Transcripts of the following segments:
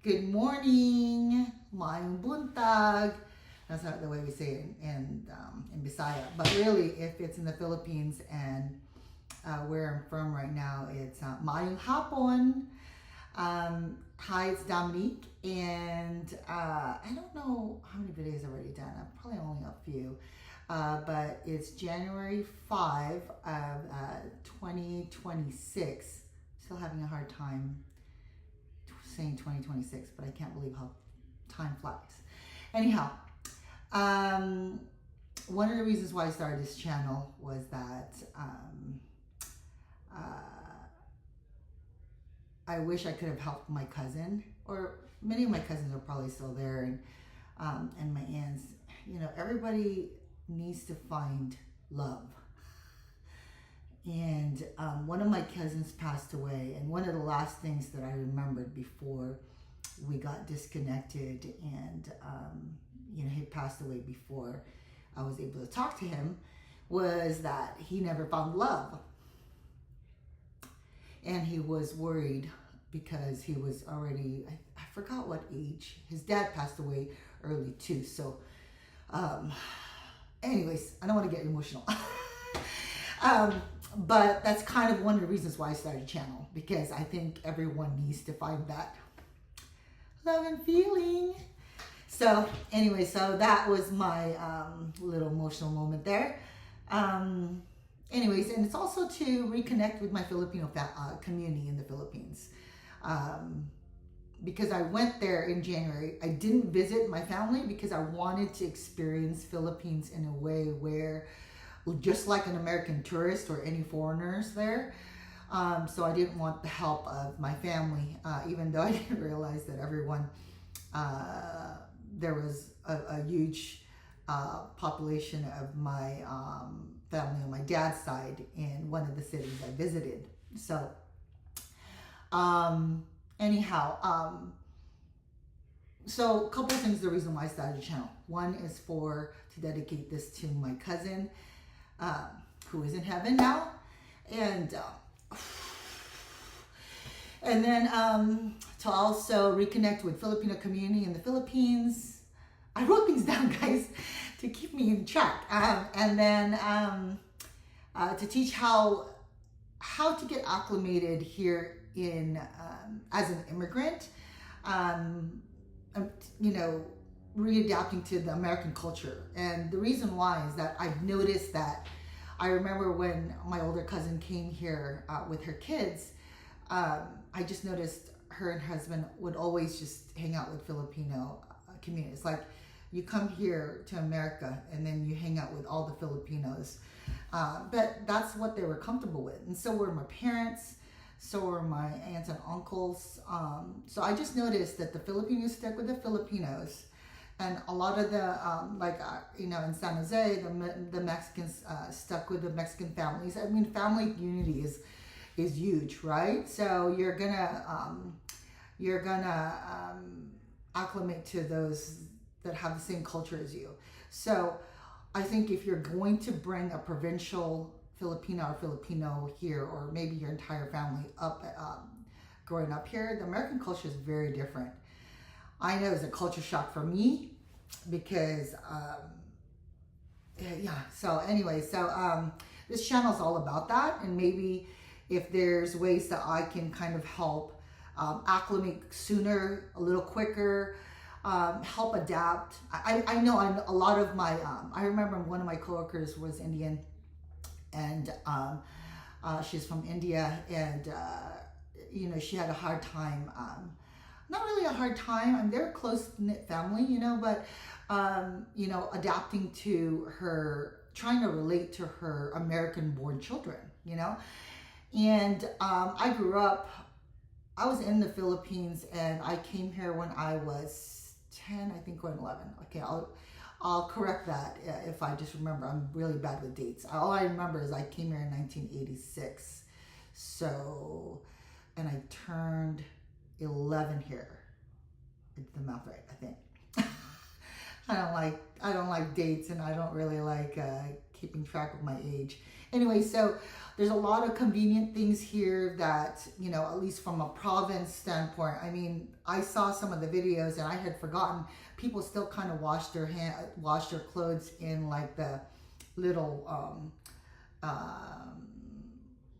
Good morning, maayong buntag. That's not the way we say it in Bisaya. But really, if it's in the Philippines and where I'm from right now, it's maayong hapon. Hi, it's Dominique, and I don't know how many videos I've already done. I've probably only a few. But it's January 5 of 2026. Still having a hard time saying 2026, but I can't believe how time flies. Anyhow, one of the reasons why I started this channel was that I wish I could have helped my cousin, or many of my cousins are probably still there, and my aunts. You know, everybody needs to find love. And one of my cousins passed away, and one of the last things that I remembered before we got disconnected, and he passed away before I was able to talk to him, was that he never found love. And he was worried because he was already, I forgot what age. His dad passed away early too. So anyways, I don't want to get emotional. But that's kind of one of the reasons why I started a channel, because I think everyone needs to find that love and feeling. So anyway, so that was my little emotional moment there. Anyways, and it's also to reconnect with my Filipino community in the Philippines. Because I went there in January. I didn't visit my family because I wanted to experience Philippines in a way where, just like an American tourist or any foreigners there. So I didn't want the help of my family, even though I didn't realize that everyone, there was a huge population of my family on my dad's side in one of the cities I visited. So anyhow, so a couple of things, the reason why I started the channel. One is to dedicate this to my cousin, who is in heaven now, and then to also reconnect with Filipino community in the Philippines. I wrote things down, guys, to keep me in track, and then to teach how to get acclimated here in as an immigrant, readapting to the American culture. And the reason why is that I've noticed that I remember when my older cousin came here with her kids, I just noticed her and her husband would always just hang out with Filipino communities. Like, you come here to America and then you hang out with all the Filipinos. But that's what they were comfortable with. And so were my parents, so were my aunts and uncles. So I just noticed that the Filipinos stuck with the Filipinos. And a lot of the, in San Jose, the Mexicans stuck with the Mexican families. I mean, family unity is huge, right? So you're gonna acclimate to those that have the same culture as you. So I think if you're going to bring a provincial Filipino or Filipino here, or maybe your entire family up, growing up here, the American culture is very different. I know it's a culture shock for me because, so anyway, this channel is all about that. And maybe if there's ways that I can kind of help acclimate sooner, a little quicker, help adapt. I know a lot of my, I remember one of my coworkers was Indian, and she's from India, and she had a hard time, not really a hard time. I mean, they're a close-knit family, but, adapting to her, trying to relate to her American-born children, And I grew up, I was in the Philippines, and I came here when I was 10, I think, or 11. Okay, I'll correct that if I just remember. I'm really bad with dates. All I remember is I came here in 1986. So, and I turned 11 here. I did the math right, I think. I don't like dates, and I don't really like keeping track of my age. Anyway, so there's a lot of convenient things here that, you know, at least from a province standpoint. I mean, I saw some of the videos and I had forgotten people still kind of wash their clothes in like the little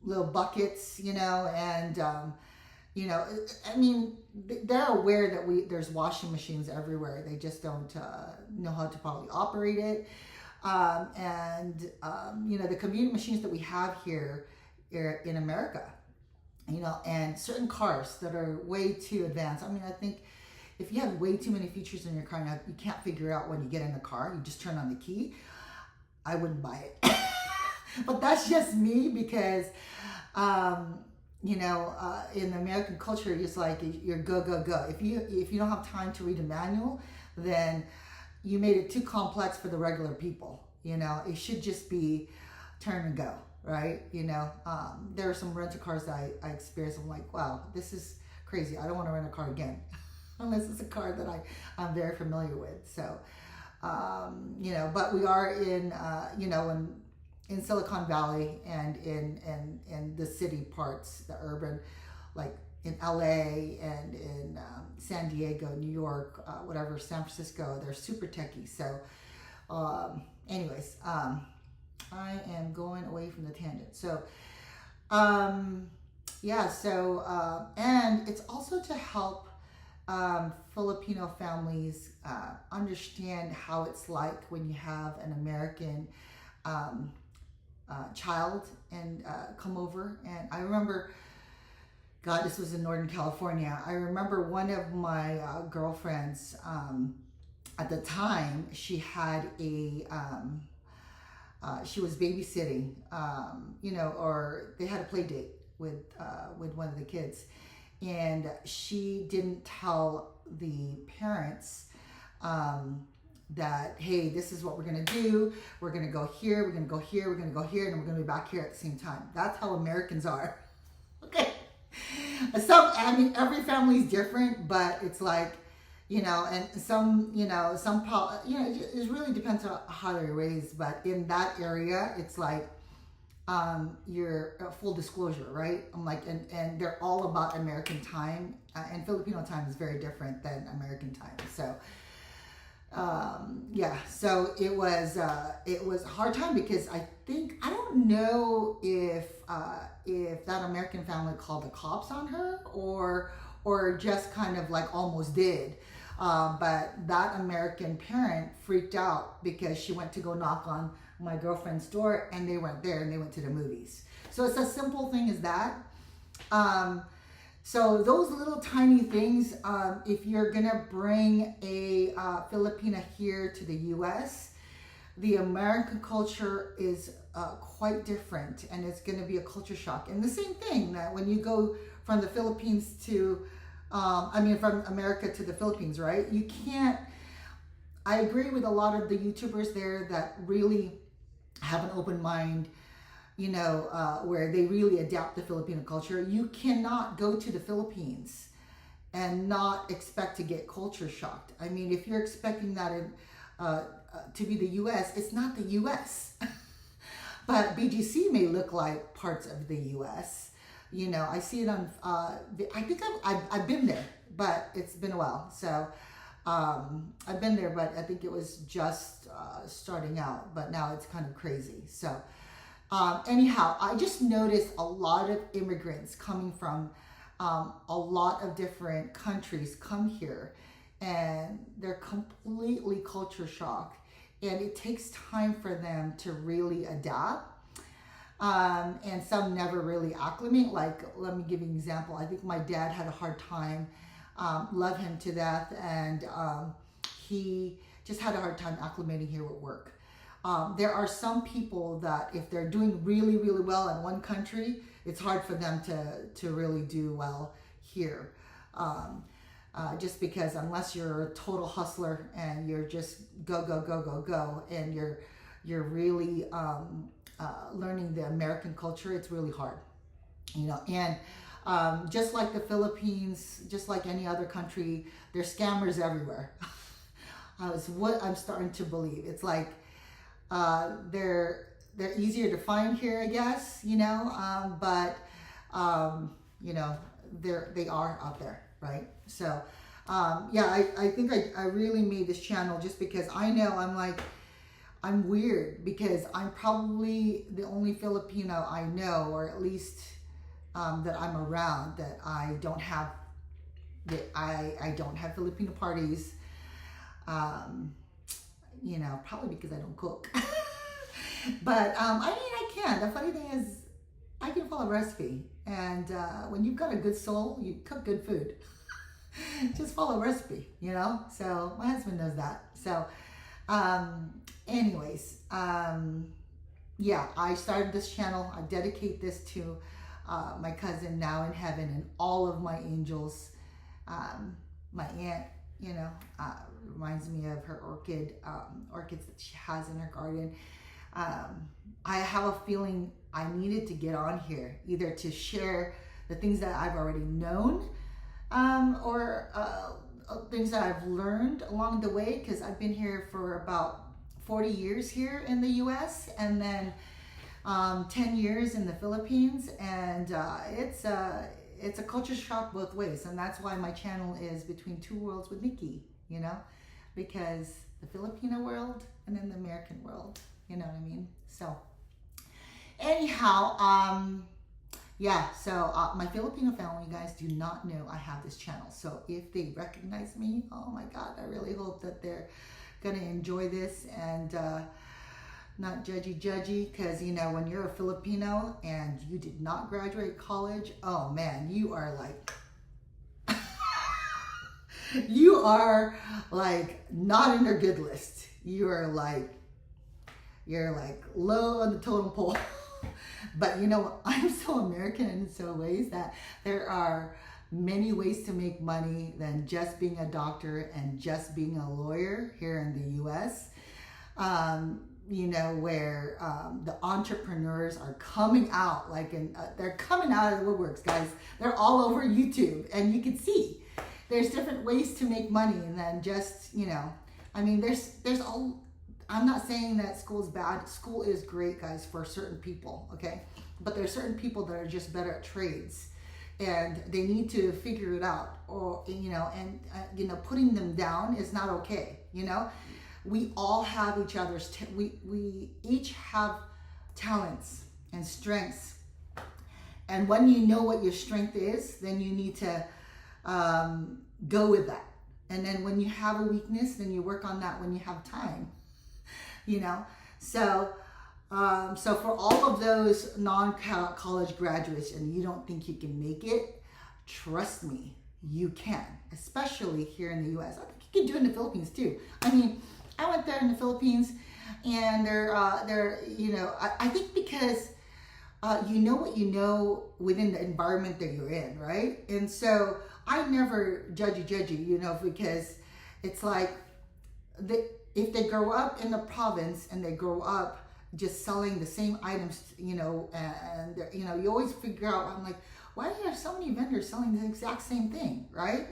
little buckets, you know, and you know, I mean, they're aware that there's washing machines everywhere. They just don't know how to probably operate it. You know, the convenient machines that we have here in America, you know, and certain cars that are way too advanced. I mean, I think if you have way too many features in your car now, you can't figure out when you get in the car, you just turn on the key. I wouldn't buy it. But that's just me because, you know, in American culture, it's like you're go, go, go. If you don't have time to read a manual, then you made it too complex for the regular people. You know, it should just be turn and go, right? You know, there are some rental cars that I experienced. I'm like, wow, this is crazy. I don't want to rent a car again unless it's a car that I'm very familiar with. So, you know, but we are in, you know, in Silicon Valley and in the city parts, the urban, like in LA and in San Diego, New York, whatever, San Francisco, they're super techy. So anyways, I am going away from the tangent. So yeah, so and it's also to help Filipino families understand how it's like when you have an American child and come over. And I remember, God, this was in Northern California. I remember one of my girlfriends at the time, she had a, she was babysitting, you know, or they had a play date with one of the kids. And she didn't tell the parents that, hey, this is what we're gonna do. We're gonna go here, we're gonna go here, we're gonna go here, and we're gonna be back here at the same time. That's how Americans are. Okay. I mean, every family is different, but it's like, you know, and some, you know, it really depends on how they're raised. But in that area, it's like, you're full disclosure, right? I'm like, and they're all about American time, and Filipino time is very different than American time. So, yeah, so it was a hard time because I don't know if that American family called the cops on her or just kind of like almost did. But that American parent freaked out because she went to go knock on my girlfriend's door and they weren't there and they went to the movies. So it's a simple thing as that. So those little tiny things, if you're gonna bring a Filipina here to the US, the American culture is quite different and it's gonna be a culture shock. And the same thing that when you go from the Philippines to, from America to the Philippines, right? You can't, I agree with a lot of the YouTubers there that really have an open mind, you know, where they really adapt the Filipino culture. You cannot go to the Philippines and not expect to get culture shocked. I mean, if you're expecting that to be the US, it's not the US. But BGC may look like parts of the US. You know, I see it on, I think I've been there, but it's been a while. So I've been there, but I think it was just starting out, but now it's kind of crazy. So anyhow, I just noticed a lot of immigrants coming from a lot of different countries come here and they're completely culture shocked. And it takes time for them to really adapt. And some never really acclimate. Like, let me give you an example. I think my dad had a hard time, love him to death, and he just had a hard time acclimating here with work. There are some people that if they're doing really, really well in one country, it's hard for them to really do well here. Just because unless you're a total hustler and you're just go, go, go, go, go, and you're really learning the American culture, it's really hard, you know. And just like the Philippines, just like any other country, there's scammers everywhere. What I'm starting to believe. It's like they're easier to find here, I guess, but they are out there, right? So yeah, I think I really made this channel just because I know I'm weird, because I'm probably the only Filipino I know, or at least that I'm around, that I don't have Filipino parties. Probably because I don't cook. But I can. The funny thing is, I can follow a recipe, and when you've got a good soul, you cook good food. Just follow a recipe, So my husband knows that. So, anyways, yeah, I started this channel. I dedicate this to my cousin now in heaven, and all of my angels. My aunt, reminds me of her orchids that she has in her garden. I have a feeling I needed to get on here, either to share the things that I've already known, or things that I've learned along the way, because I've been here for about 40 years here in the US, and then 10 years in the Philippines, and it's a culture shock both ways, and that's why my channel is Between Two Worlds with Nikki, because the Filipino world and then the American world, you know what I mean? So anyhow, yeah, so my Filipino family, you guys do not know I have this channel. So if they recognize me, oh my God, I really hope that they're gonna enjoy this and not judgy, because when you're a Filipino and you did not graduate college, oh man, you are like you are like not in their good list. You're like low on the totem pole. But I'm so American in so ways that there are many ways to make money than just being a doctor and just being a lawyer here in the US. Where the entrepreneurs are coming out, they're coming out of the woodworks, guys. They're all over YouTube, and you can see there's different ways to make money, and then just, there's all. I'm not saying that school is bad. School is great, guys, for certain people, okay? But there's certain people that are just better at trades, and they need to figure it out, or putting them down is not okay, We all have each other's, we each have talents and strengths. And when you know what your strength is, then you need to go with that. And then when you have a weakness, then you work on that when you have time, So for all of those non-college graduates and you don't think you can make it, trust me, you can, especially here in the US. I think you can do it in the Philippines too. I went there in the Philippines, and I think because you know what you know within the environment that you're in, right? And so I never judgy, because it's like if they grow up in the province and they grow up just selling the same items, and you always figure out, I'm like, why do you have so many vendors selling the exact same thing, right?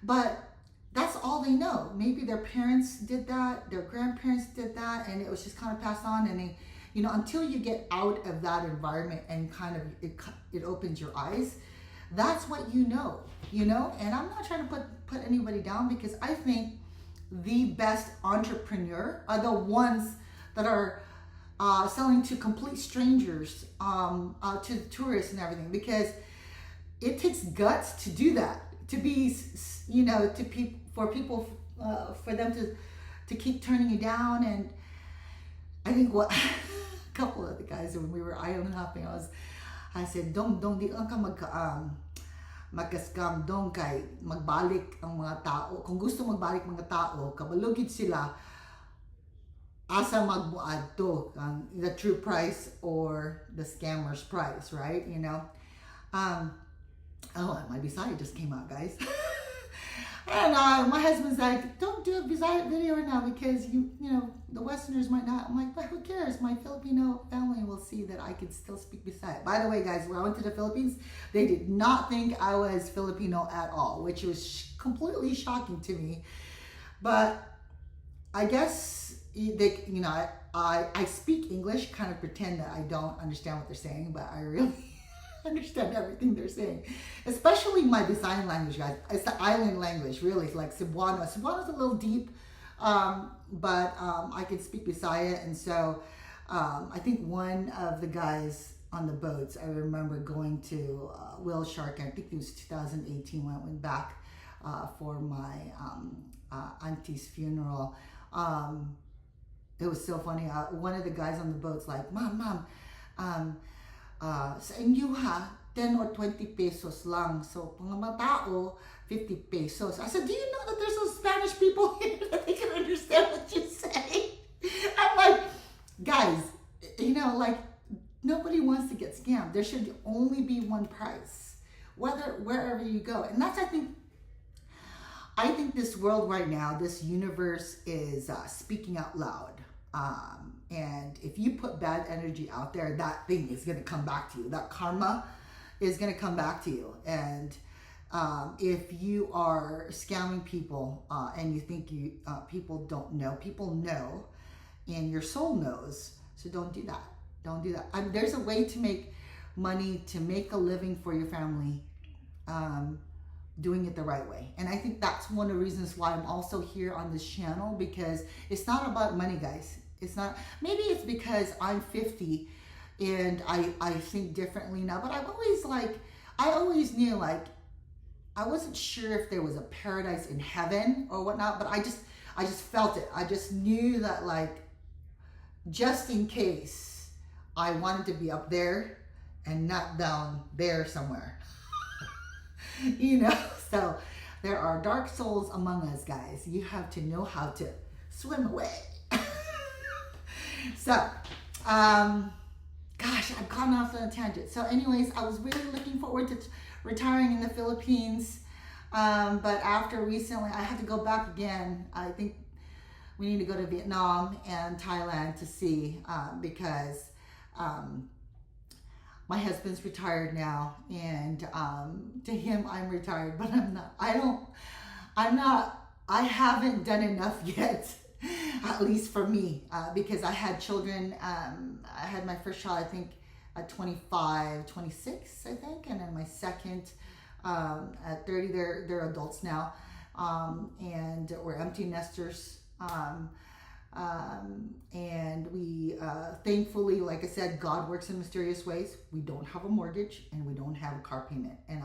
But that's all they know. Maybe their parents did that, their grandparents did that, and it was just kind of passed on. And they, until you get out of that environment and kind of it opens your eyes, that's what you know. And I'm not trying to put anybody down, because I think the best entrepreneur are the ones that are selling to complete strangers, to the tourists and everything, because it takes guts to do that. To be, for them to keep turning you down. And I think a couple of the guys, when we were island hopping, I said, di lang ka mag-scam dong, kay magbalik ang mga tao. Kung gusto magbalik mga tao, kabalugid sila, asa magbuad to, the true price or the scammer's price, right? Oh, my Bisaya just came out, guys. And my husband's like, don't do a Bisaya video right now, because the Westerners might not. I'm like, but who cares? My Filipino family will see that I can still speak Bisaya. By the way, guys, when I went to the Philippines, they did not think I was Filipino at all, which was completely shocking to me. But I guess they, I speak English, kind of pretend that I don't understand what they're saying, but I really understand everything they're saying. Especially my Visayan language, guys. It's the island language, really. It's like Cebuano. Cebuano's a little deep, but I can speak Bisaya, and so I think one of the guys on the boats, I remember going to Will Shark, I think it was 2018 when I went back for my auntie's funeral. It was so funny. One of the guys on the boat's like, Mom, sa inyo ha, 10 or 20 pesos lang. So, pang mga tao, 50 pesos. I said, do you know that there's some Spanish people here that they can understand what you say? I'm like, guys, you know, like, nobody wants to get scammed. There should only be one price, wherever you go. And that's, I think this world right now, this universe is speaking out loud. And if you put bad energy out there, that thing is going to come back to you. That karma is going to come back to you. And if you are scamming people and you think people don't know, people know, and your soul knows. So don't do that. Don't do that. There's a way to make money, to make a living for your family, doing it the right way. And I think that's one of the reasons why I'm also here on this channel, because it's not about money, guys. It's not. Maybe it's because I'm 50 and I think differently now, but I always knew, like, I wasn't sure if there was a paradise in heaven or whatnot, but I just felt it. I just knew that, like, just in case, I wanted to be up there and not down there somewhere. You know, so there are dark souls among us, guys. You have to know how to swim away. So, gosh, I've gone off on a tangent. So anyways, I was really looking forward to retiring in the Philippines. But after recently, I had to go back again. I think we need to go to Vietnam and Thailand to see, because my husband's retired now, and to him, I'm retired, but I haven't done enough yet, at least for me, because I had children. I had my first child, I think, at 25, 26, I think, and then my second at 30. They're adults now, and we're empty nesters. And we thankfully, like I said, God works in mysterious ways. We don't have a mortgage and we don't have a car payment, and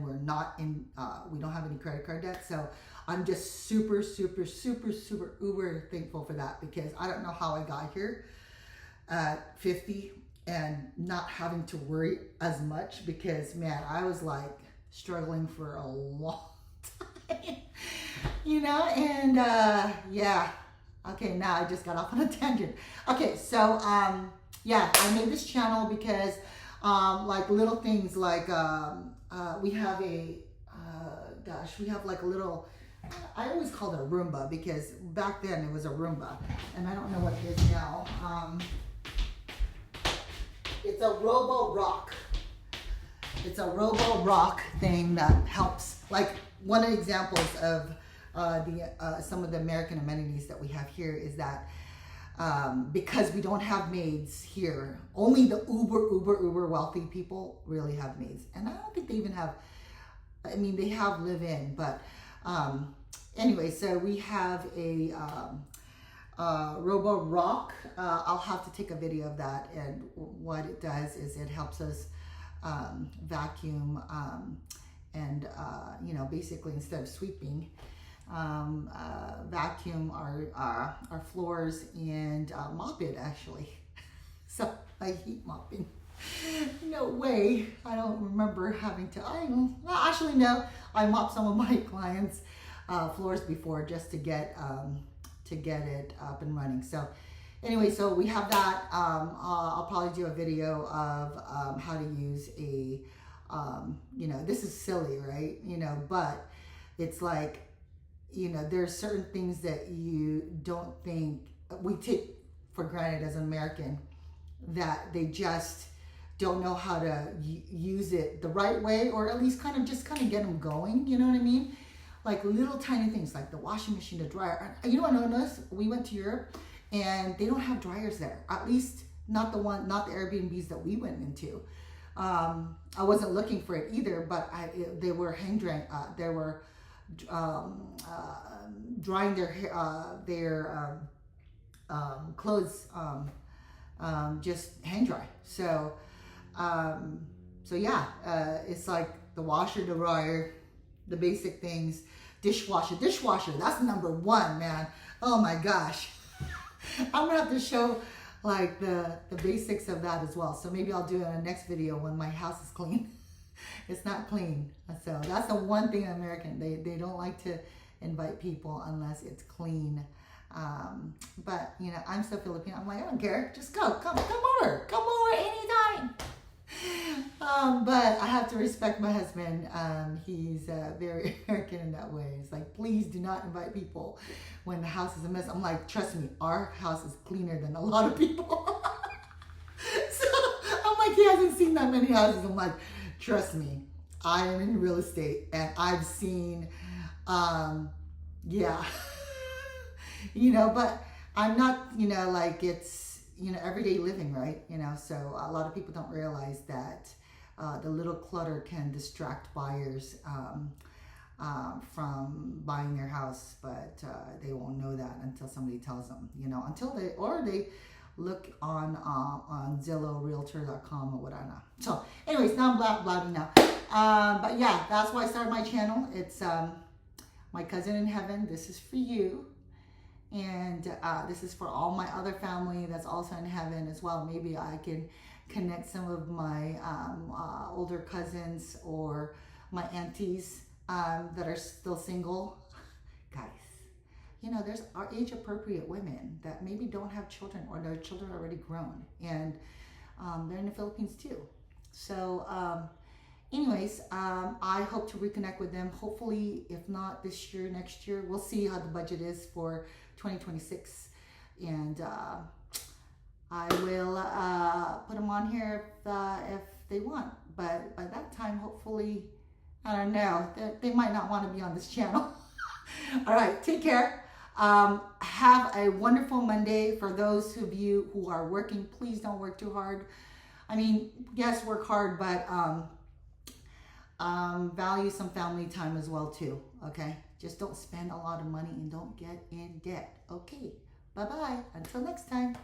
we're not in we don't have any credit card debt. So I'm just super uber thankful for that, because I don't know how I got here at 50 and not having to worry as much, because man, I was like struggling for a long time. You know, and yeah. Okay, now I just got off on a tangent. Okay, so yeah, I made this channel because like little things like we have a we have like a little, I always called it a Roomba, because back then it was a Roomba, and I don't know what it is now. It's a Robo Rock. It's a Robo Rock thing that helps. Like, one of the examples of some of the American amenities that we have here is that because we don't have maids here, only the uber wealthy people really have maids. And I don't think they even have, I mean, they have live-in, but anyway, so we have a Robo Rock. I'll have to take a video of that, and what it does is it helps us vacuum and you know, basically instead of sweeping, vacuum our floors and mop it, actually. So I hate mopping. No way. I don't remember having to. Actually, no. I mopped some of my clients' floors before, just to get it up and running. So anyway, so we have that. I'll probably do a video of how to use a you know, this is silly, right? You know, but it's like, you know, there's certain things that you don't think, we take for granted as an American, that they just don't know how to use it the right way, or at least kind of get them going, you know what I mean? Like little tiny things like the washing machine, the dryer. You know what I noticed? We went to Europe. and they don't have dryers there. At least not the Airbnbs that we went into. I wasn't looking for it either, but they were hang drying. They were drying their clothes, just hang dry. So yeah, it's like the washer, the dryer, the basic things, dishwasher. That's number one, man. Oh my gosh. I'm gonna have to show like the basics of that as well. So maybe I'll do it in the next video when my house is clean. It's not clean. So that's the one thing American, they don't like to invite people unless it's clean. But you know, I'm so Filipino. I'm like, I don't care. Just come over anytime. But I have to respect my husband. He's very American in that way. It's like, please do not invite people when the house is a mess. I'm like, trust me, our house is cleaner than a lot of people. So I'm like, he hasn't seen that many houses. I'm like, trust me, I am in real estate and I've seen, yeah, you know, but I'm not, you know, like it's, you know, everyday living, right? You know, so a lot of people don't realize that the little clutter can distract buyers from buying their house, but they won't know that until somebody tells them, you know, they look on Zillow, Realtor.com or whatever. So anyways, now I'm blabbing now. But yeah, that's why I started my channel. It's My Cousin in Heaven. This is for you. And this is for all my other family that's also in heaven as well. Maybe I can connect some of my older cousins or my aunties that are still single. Guys, you know, there's our age-appropriate women that maybe don't have children or their children are already grown. And they're in the Philippines too. So anyways, I hope to reconnect with them. Hopefully, if not this year, next year. We'll see how the budget is for 2026. And I will put them on here if they want. But by that time, hopefully, I don't know, they might not want to be on this channel. All right, take care. Have a wonderful Monday. For those of you who are working, please don't work too hard. I mean, yes, work hard, but value some family time as well too, okay? Just don't spend a lot of money and don't get in debt. Okay, bye-bye. Until next time.